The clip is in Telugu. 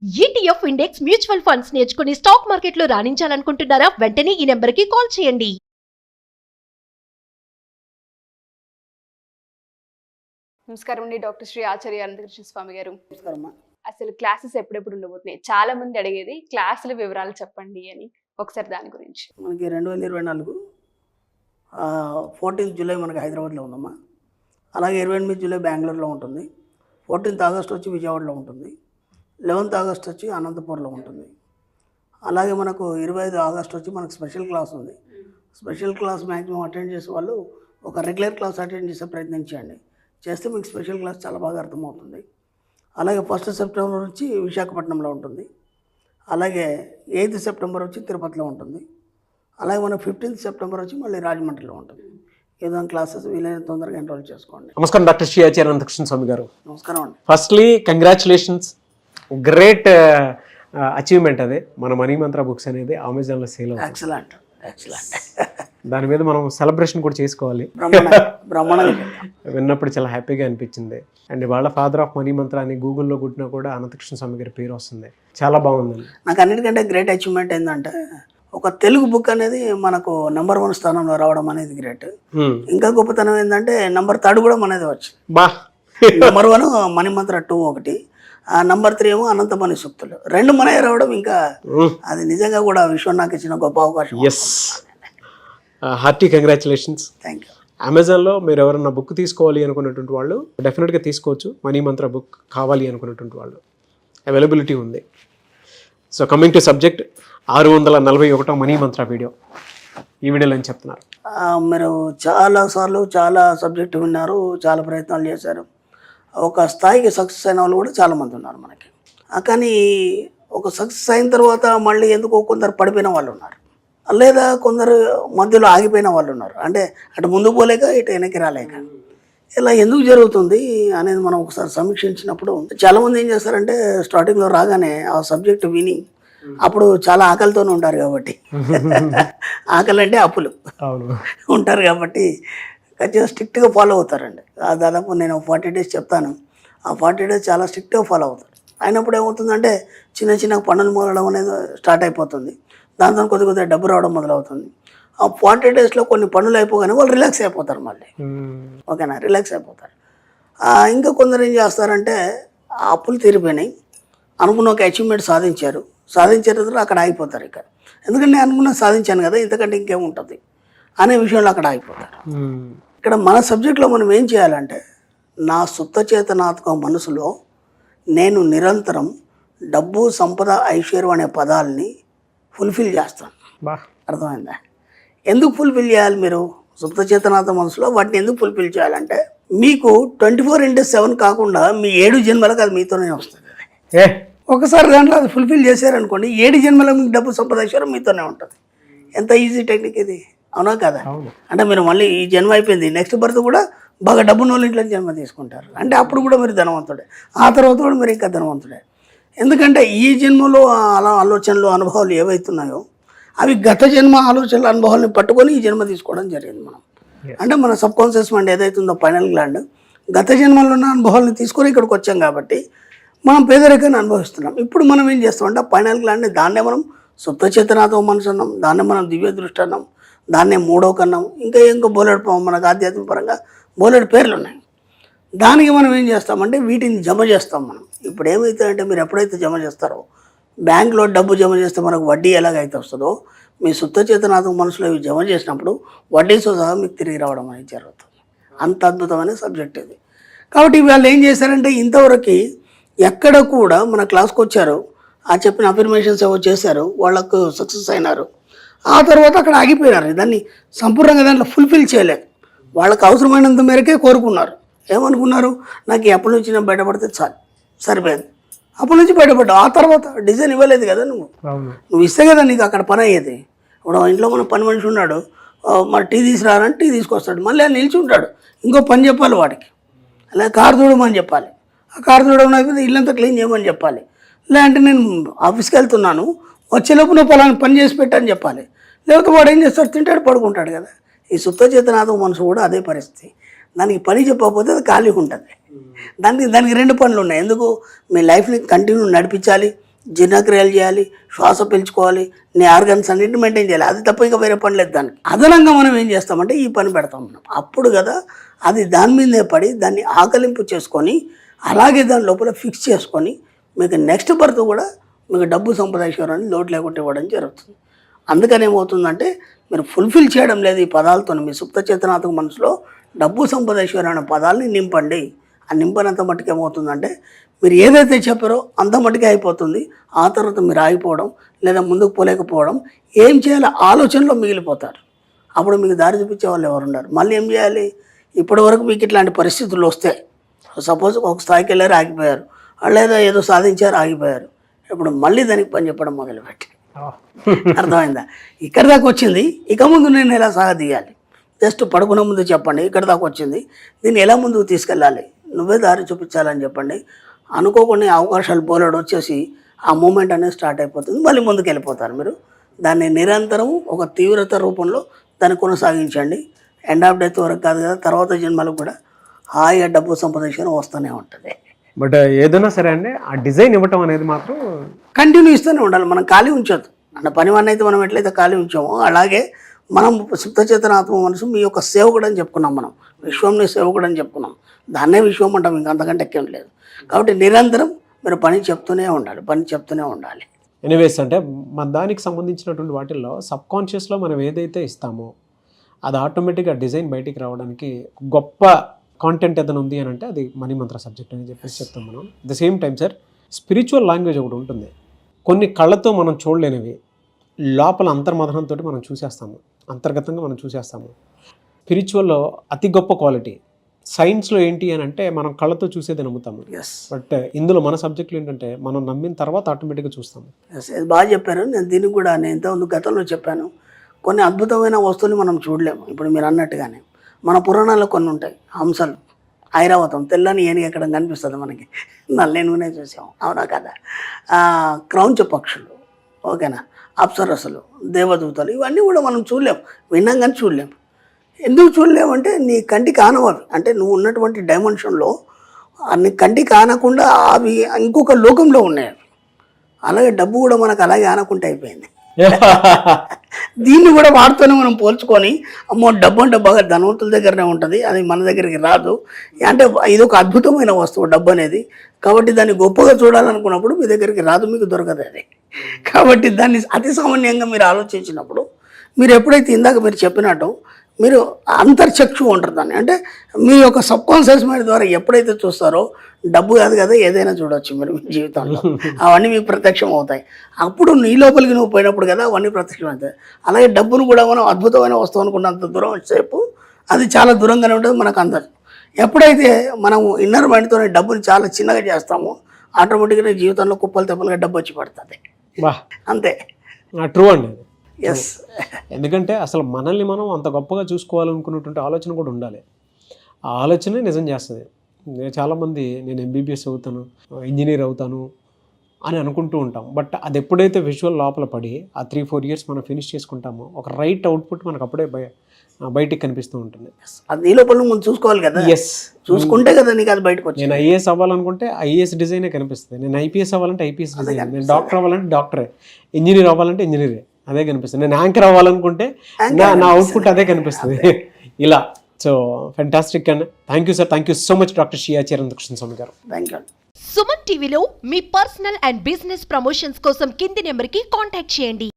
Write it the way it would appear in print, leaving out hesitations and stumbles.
ETF ఇండెక్స్ మ్యూచువల్ ఫండ్స్ నేర్చుకుని స్టాక్ మార్కెట్లో రాణించాలనుకుంటున్నారా? వెంటనే ఈ నెంబర్కి కాల్ చేయండి. నమస్కారం అండి. డాక్టర్ శ్రీ ఆచార్య అనంతకృష్ణ స్వామి గారు. నమస్కారం. అసలు క్లాసెస్ ఎప్పుడెప్పుడు ఉండబోతున్నాయి? చాలా మంది అడిగేది క్లాసుల వివరాలు చెప్పండి అని. ఒకసారి దాని గురించి. మనకి 2024 14th జూలై మనకి హైదరాబాద్లో ఉందమ్మా. అలాగే 28 జూలై బెంగళూరులో ఉంటుంది. 14th ఆగస్ట్ వచ్చి విజయవాడలో ఉంటుంది. 11th ఆగస్ట్ వచ్చి అనంతపూర్లో ఉంటుంది. అలాగే మనకు 25 ఆగస్ట్ వచ్చి మనకు స్పెషల్ క్లాస్ ఉంది. స్పెషల్ క్లాస్ మ్యాక్సిమం అటెండ్ చేసే వాళ్ళు ఒక రెగ్యులర్ క్లాస్ అటెండ్ చేసే ప్రయత్నం చేయండి. చేస్తే మీకు స్పెషల్ క్లాస్ చాలా బాగా అర్థమవుతుంది. అలాగే 1st సెప్టెంబర్ వచ్చి విశాఖపట్నంలో ఉంటుంది. అలాగే 8th సెప్టెంబర్ వచ్చి తిరుపతిలో ఉంటుంది. అలాగే మన 15th సెప్టెంబర్ వచ్చి మళ్ళీ రాజమండ్రిలో ఉంటుంది. ఏదైనా క్లాసెస్ వీలైన తొందరగా ఎన్రోల్ చేసుకోండి. నమస్కారం డాక్టర్ శ్రీ ఆచార్య అనంతకృష్ణ స్వామి గారు. నమస్కారం అండి. Firstly congratulations, great achievement. అదే మన మనీ మంత్ర బుక్స్ అనేది అమెజాన్లో సేల్ అవుతుంది. Excellent excellent. దాని మీద మనం సెలబ్రేషన్ కూడా చేసుకోవాలి. బ్రహ్మాండంగా విన్నప్పుడు చాలా హ్యాపీగా అనిపించింది. అండ్ వాళ్ళ ఫాదర్ ఆఫ్ మనీ మంత్ర అని గూగుల్లో కొట్టినా కూడా అనంతకృష్ణ స్వామి గారి పేరు వస్తుంది. చాలా బాగుందండి. నాకు అన్నిటికంటే గ్రేట్ అచీవ్మెంట్ ఏంటంటే ఒక తెలుగు బుక్ అనేది మనకు నెంబర్ 1 స్థానంలో రావడం అనేది గ్రేట్. ఇంకా గొప్పతనం ఏంటంటే నెంబర్ 3 కూడా మనది వచ్చి నెంబర్ 1 మణిమంత్ర 2 ఒకటి, నెంబర్ 3 ఏమో అనంతమణి సూక్తులు 2 మనయే రావడం ఇంకా అది నిజంగా కూడా విశ్వం నాకు ఇచ్చిన గొప్ప అవకాశం. Yes, hearty congratulations. Thank you. అమెజాన్లో మీరు ఎవరన్నా బుక్ తీసుకోవాలి అనుకున్నటువంటి వాళ్ళు డెఫినెట్గా తీసుకోవచ్చు. మనీ మంత్ర బుక్ కావాలి అనుకున్నటువంటి వాళ్ళు అవైలబిలిటీ ఉంది. సో కమింగ్ టు సబ్జెక్ట్, 641వ మనీ మంత్ర వీడియో. ఈ వీడియోలో ఏం చెప్తున్నారు? మీరు చాలాసార్లు చాలా సబ్జెక్టు విన్నారు, చాలా ప్రయత్నాలు చేశారు. ఒక స్థాయికి సక్సెస్ అయిన వాళ్ళు కూడా చాలామంది ఉన్నారు మనకి. కానీ ఒక సక్సెస్ అయిన తర్వాత మళ్ళీ ఎందుకో కొందరు పడిపోయిన వాళ్ళు ఉన్నారు, లేదా కొందరు మధ్యలో ఆగిపోయిన వాళ్ళు ఉన్నారు. అంటే అటు ముందుకు పోలేక ఇటు వెనక్కి రాలేక. ఇలా ఎందుకు జరుగుతుంది అనేది మనం ఒకసారి సమీక్షించినప్పుడు చాలామంది ఏం చేస్తారంటే స్టార్టింగ్లో రాగానే ఆ సబ్జెక్ట్ విని అప్పుడు చాలా ఆకలితోనే ఉంటారు కాబట్టి ఆకలి అంటే అప్పులు ఉంటారు కాబట్టి ఖచ్చితంగా స్ట్రిక్ట్గా ఫాలో అవుతారండి. దాదాపు నేను 40 days చెప్తాను. ఆ 40 days చాలా స్ట్రిక్ట్గా ఫాలో అవుతారు. అయినప్పుడు ఏమవుతుందంటే చిన్న చిన్న పనులు మొదలడం అనేది స్టార్ట్ అయిపోతుంది. దాంతో కొద్దిగా డబ్బు రావడం మొదలవుతుంది. ఆ 40 daysలో కొన్ని పనులు అయిపోగానే వాళ్ళు రిలాక్స్ అయిపోతారు మళ్ళీ. ఓకేనా, రిలాక్స్ అయిపోతారు. ఇంకా కొందరు ఏం చేస్తారంటే ఆ అప్పులు తీరిపోయినాయి, అనుకున్న ఒక అచీవ్మెంట్ సాధించిన తర్వాత అక్కడ ఆగిపోతారు. ఇక్కడ ఎందుకంటే నేను అనుకున్న సాధించాను కదా, ఇంతకంటే ఇంకేముంటుంది అనే విషయంలో అక్కడ ఆగిపోతారు. ఇక్కడ మన సబ్జెక్ట్లో మనం ఏం చేయాలంటే నా సుప్త చేతనాత్మక మనసులో నేను నిరంతరం డబ్బు, సంపద, ఐశ్వర్యం అనే పదాలని ఫుల్ఫిల్ చేస్తాను. అర్థమైందా? ఎందుకు ఫుల్ఫిల్ చేయాలి? మీరు సుప్త చేతనాత్మక మనసులో వాటిని ఎందుకు ఫుల్ఫిల్ చేయాలంటే మీకు 24/7 కాకుండా మీ 7 జన్మలకు అది మీతోనే వస్తుంది. ఒకసారి దాంట్లో అది ఫుల్ఫిల్ చేశారనుకోండి, 7 జన్మలకు మీకు డబ్బు, సంపద, ఐశ్వర్యం మీతోనే ఉంటుంది. ఎంత ఈజీ టెక్నిక్ ఇది, అవునా కదా? అంటే మీరు మళ్ళీ ఈ జన్మ అయిపోయింది, నెక్స్ట్ బర్త్ కూడా బాగా డబ్బున్న వాళ్ళ ఇంట్లో జన్మ తీసుకుంటారు. అంటే అప్పుడు కూడా మీరు ధనవంతుడే, ఆ తర్వాత కూడా మీరు ఇంకా ధనవంతుడే. ఎందుకంటే ఈ జన్మలో అలా ఆలోచనలు, అనుభవాలు ఏవైతున్నాయో అవి గత జన్మ ఆలోచనల అనుభవాలను పట్టుకొని ఈ జన్మ తీసుకోవడం జరిగింది. మనం అంటే మన సబ్కాన్షియస్ మైండ్ ఏదైతుందో పైనల్ గ్లాండ్ గత జన్మలో ఉన్న అనుభవాలను తీసుకొని ఇక్కడికి వచ్చాం కాబట్టి మనం పేదరికాన్ని అనుభవిస్తున్నాం. ఇప్పుడు మనం ఏం చేస్తామంటే పైనల్ గ్లాండ్ని దాన్నే మనం సుప్త చేతనాత్మక మనసు అన్నాం, దాన్నే మనం దివ్య దృష్టి అన్నాం, దాన్నే మూడో కన్నాం, ఇంకా బోలెడు మనకు ఆధ్యాత్మిక పరంగా బోలెడు పేర్లు ఉన్నాయి. దానికి మనం ఏం చేస్తామంటే వీటిని జమ చేస్తాం. మనం ఇప్పుడు ఏమవుతుందంటే మీరు ఎప్పుడైతే జమ చేస్తారో బ్యాంకులో డబ్బు జమ చేస్తే మనకు వడ్డీ ఎలాగైతే వస్తుందో మీ సుప్త చేతనాత్మక మనసులో ఇవి జమ చేసినప్పుడు వడ్డీతో సహా మీకు తిరిగి రావడం అనేది జరుగుతుంది. అంత అద్భుతమైన సబ్జెక్ట్ ఇది. కాబట్టి వాళ్ళు ఏం చేశారంటే ఇంతవరకు ఎక్కడ కూడా మన క్లాస్కి వచ్చారు, ఆ చెప్పిన అఫర్మేషన్స్ ఏవో చేశారు, వాళ్ళకు సక్సెస్ అయినారు, ఆ తర్వాత అక్కడ ఆగిపోయినారు. దాన్ని సంపూర్ణంగా దాంట్లో ఫుల్ఫిల్ చేయలేదు. వాళ్ళకి అవసరమైనంత మేరకే కోరుకున్నారు. ఏమనుకున్నారు, నాకు ఎప్పటి నుంచి నేను బయటపడితే చాలు, సరిపోయింది. అప్పటి నుంచి బయటపడ్డావు. ఆ తర్వాత డిజైన్ ఇవ్వలేదు కదా నువ్వు ఇస్తే కదా నీకు అక్కడ పని అయ్యేది. ఇప్పుడు ఇంట్లో మన పని మనిషి ఉన్నాడు, మరి టీ తీసుకురారంటే టీ తీసుకొస్తాడు, మళ్ళీ ఆయన నిలిచి ఉంటాడు, ఇంకో పని చెప్పాలి వాడికి, అలాగే కారు చూడమని చెప్పాలి, ఆ కారు చూడడం అయిపోతే ఇల్లంతా క్లీన్ చేయమని చెప్పాలి, లేదంటే నేను ఆఫీస్కి వెళ్తున్నాను వచ్చేలోపు నువ్వు పలానా పని చేసి పెట్టని చెప్పాలి. లేకపోతే వాడు ఏం చేస్తాడు, తింటాడు, పడుకుంటాడు కదా. ఈ సుప్త చేతనాత్మక మనసు కూడా అదే పరిస్థితి. దానికి పని చెప్పకపోతే అది ఖాళీగా ఉంటుంది. దానికి 2 పనులు ఉన్నాయి. ఎందుకు, మీ లైఫ్ని కంటిన్యూ నడిపించాలి, జీర్ణక్రియలు చేయాలి, శ్వాస పీల్చుకోవాలి, నీ ఆర్గన్స్ అన్నింటిని మెయింటైన్ చేయాలి. అది తప్ప ఇంకా వేరే పని లేదు దానికి. అదనంగా మనం ఏం చేస్తామంటే ఈ పని పెడతాం మనం. అప్పుడు కదా అది దాని మీదే పడి దాన్ని ఆకలింపు చేసుకొని అలాగే దాని లోపల ఫిక్స్ చేసుకొని మీకు నెక్స్ట్ బర్త్ కూడా మీకు డబ్బు సంపాదించుకోవడానికి లోటు లేకుండా ఇవ్వడం జరుగుతుంది. అందుకని ఏమవుతుందంటే మీరు ఫుల్ఫిల్ చేయడం లేదు ఈ పదాలతో. మీ సుప్త చేతనాత్మక మనసులో డబ్బు సంపాదించుకోవడం అనే పదాలని నింపండి. ఆ నింపనంత మట్టుకు ఏమవుతుందంటే మీరు ఏదైతే చెప్పారో అంత మట్టుకే అయిపోతుంది. ఆ తర్వాత మీరు ఆగిపోవడం లేదా ముందుకు పోలేకపోవడం, ఏం చేయాలో ఆలోచనలో మిగిలిపోతారు. అప్పుడు మీకు దారి చూపించే వాళ్ళు ఎవరు ఉన్నారు. మళ్ళీ ఏం చేయాలి? ఇప్పటి వరకు మీకు ఇట్లాంటి పరిస్థితులు వస్తే సపోజ్ ఒక స్థాయికి వెళ్ళారు ఆగిపోయారు, లేదా ఏదో సాధించారు ఆగిపోయారు, ఇప్పుడు మళ్ళీ దానికి పని చెప్పడం మొదలుపెట్టి అర్థమైందా? ఇక్కడ దాకా వచ్చింది, ఇక ముందు నేను ఎలా సాగదీయాలి? జస్ట్ పడుకునే ముందు చెప్పండి, ఇక్కడ దాకా వచ్చింది, దీన్ని ఎలా ముందుకు తీసుకెళ్ళాలి, నువ్వే దారి చూపించాలని చెప్పండి. అనుకోకుండా అవకాశాలు బోలెడు వచ్చేసి ఆ మూమెంట్ అనేది స్టార్ట్ అయిపోతుంది. మళ్ళీ ముందుకు వెళ్ళిపోతారు మీరు. దాన్ని నిరంతరం ఒక తీవ్రత రూపంలో దాన్ని కొనసాగించండి. ఎండ్ ఆఫ్ డెత్ వరకు కాదు కదా, తర్వాత జన్మలకు కూడా హాయిగా డబ్బు సంపాదించుకొని వస్తూనే ఉంటుంది. బట్ ఏదైనా సరే అండి, ఆ డిజైన్ ఇవ్వటం అనేది మాత్రం కంటిన్యూ ఇస్తూనే ఉండాలి. మనం ఖాళీ ఉంచొద్దు. అంటే పని వాడిని అయితే మనం ఎట్లయితే ఖాళీ ఉంచామో అలాగే మనం సుప్తచేతన ఆత్మ మనసు మీ యొక్క సేవకుడు అని చెప్పుకున్నాం. మనం విశ్వంని సేవకుడు అని చెప్పుకున్నాం. దాన్నే విశ్వం అంటాం, ఇంకా అంతకంటే ఎక్కేం లేదు. కాబట్టి నిరంతరం మీరు పని చెప్తూనే ఉండాలి, పని చెప్తూనే ఉండాలి. ఎనీవేస్ అంటే మన దానికి సంబంధించినటువంటి వాటిల్లో సబ్కాన్షియస్లో మనం ఏదైతే ఇస్తామో అది ఆటోమేటిక్గా డిజైన్ బయటికి రావడానికి గొప్ప కాంటెంట్ ఏదైనా ఉంది అని అంటే అది మనీ మంత్ర సబ్జెక్ట్ అని చెప్పేసి చెప్తాం మనం. The same time sir, spiritual language ఒకటి ఉంటుంది. కొన్ని కళ్ళతో మనం చూడలేనివి లోపల అంతర్మథనంతో మనం చూసేస్తాము, అంతర్గతంగా మనం చూసేస్తాము. స్పిరిచువల్లో అతి గొప్ప క్వాలిటీ. సైన్స్లో ఏంటి అని అంటే మనం కళ్ళతో చూసేది నమ్ముతాము. బట్ ఇందులో మన సబ్జెక్టులు ఏంటంటే మనం నమ్మిన తర్వాత ఆటోమేటిక్గా చూస్తాము. ఇది బాగా చెప్పారు. నేను దీనికి కూడా నేను ఇంతకుముందు గతంలో చెప్పాను, కొన్ని అద్భుతమైన వస్తువులు మనం చూడలేము. ఇప్పుడు మీరు అన్నట్టుగానే మన పురాణాల్లో కొన్ని ఉంటాయి. హంసలు, ఐరావతం, తెల్లని ఏనుగు ఎక్కడ కనిపిస్తుంది మనకి, నల్లేనుగునే చూసాము, అవునా కదా? క్రౌంచ పక్షులు, ఓకేనా, అప్సరసలు, దేవదూతలు, ఇవన్నీ కూడా మనం చూడలేము, విన్నాం కానీ చూడలేము. ఎందుకు చూడలేమంటే నీ కంటికి ఆనవవి. అంటే నువ్వు ఉన్నటువంటి డైమెన్షన్లో నీ కంటికి ఆనకుండా అవి ఇంకొక లోకంలో ఉన్నాయి. అలాగే డబ్బు కూడా మనకు అలాగే ఆనకుంటే అయిపోయింది. దీన్ని కూడా వాటితోనే మనం పోల్చుకొని అమ్మో డబ్బు అంటే బాగా ధనవంతుల దగ్గరనే ఉంటుంది, అది మన దగ్గరికి రాదు. అంటే ఇది ఒక అద్భుతమైన వస్తువు డబ్బు అనేది. కాబట్టి దాన్ని గొప్పగా చూడాలనుకున్నప్పుడు మీ దగ్గరికి రాదు, మీకు దొరకదు అది. కాబట్టి దాన్ని అతి సామాన్యంగా మీరు ఆలోచించినప్పుడు మీరు ఎప్పుడైతే ఇందాక మీరు చెప్పినట్టు మీరు అంతర్చక్షు ఉంటుంది దాన్ని. అంటే మీ యొక్క సబ్కాన్షియస్ మైండ్ ద్వారా ఎప్పుడైతే చూస్తారో డబ్బు కాదు కదా ఏదైనా చూడవచ్చు మీరు మీ జీవితంలో, అవన్నీ మీకు ప్రత్యక్షం అవుతాయి. అప్పుడు నీ లోపలికి నువ్వు పోయినప్పుడు కదా అవన్నీ ప్రత్యక్షం అవుతాయి. అలాగే డబ్బును కూడా మనం అద్భుతమైన వస్తువు అనుకున్నంత దూరం సేపు అది చాలా దూరంగానే ఉంటుంది మనకు అందదు. ఎప్పుడైతే మనం ఇన్నర్ మైండ్తో డబ్బుని చాలా చిన్నగా చేస్తామో ఆటోమేటిక్గా జీవితంలో కుప్పలు తెప్పలుగా డబ్బు వచ్చి పడుతుంది. అంతే. ట్రూ అండి. ఎస్. ఎందుకంటే అసలు మనల్ని మనం అంత గొప్పగా చూసుకోవాలనుకున్నటువంటి ఆలోచన కూడా ఉండాలి. ఆ ఆలోచనే నిజం చేస్తుంది. చాలామంది నేను ఎంబీబీఎస్ అవుతాను, ఇంజనీర్ అవుతాను అని అనుకుంటూ ఉంటాం. బట్ అది ఎప్పుడైతే విజువల్ లోపల పడి ఆ 3-4 years మనం ఫినిష్ చేసుకుంటామో ఒక రైట్ అవుట్పుట్ మనకు అప్పుడే బయటికి కనిపిస్తూ ఉంటుంది. అది ఈ లోపల మనం చూసుకోవాలి కదా. ఎస్, చూసుకుంటే కదా నీకు అది బయటకు వచ్చి. నేను ఐఏఎస్ అవ్వాలనుకుంటే ఐఏఎస్ డిజైనే కనిపిస్తుంది, నేను ఐపీఎస్ అవ్వాలంటే ఐపీఎస్ డిజైన్, నేను డాక్టర్ అవ్వాలంటే డాక్టరే, ఇంజనీర్ అవ్వాలంటే ఇంజనీరే అదే కనిపిస్తుంది, నేను యాంకర్ అవ్వాలనుకుంటే నా అవుట్పుట్ అదే కనిపిస్తుంది. ఇలా so fantastic and thank you sir, thank you so much doctor షియా చిరంతకృష్ణ స్వామి గారు. Thank you. సుమన్ టీవీలో మీ పర్సనల్ అండ్ బిజినెస్ ప్రమోషన్స్ కోసం కింది నెంబర్కి కాంటాక్ట్ చేయండి.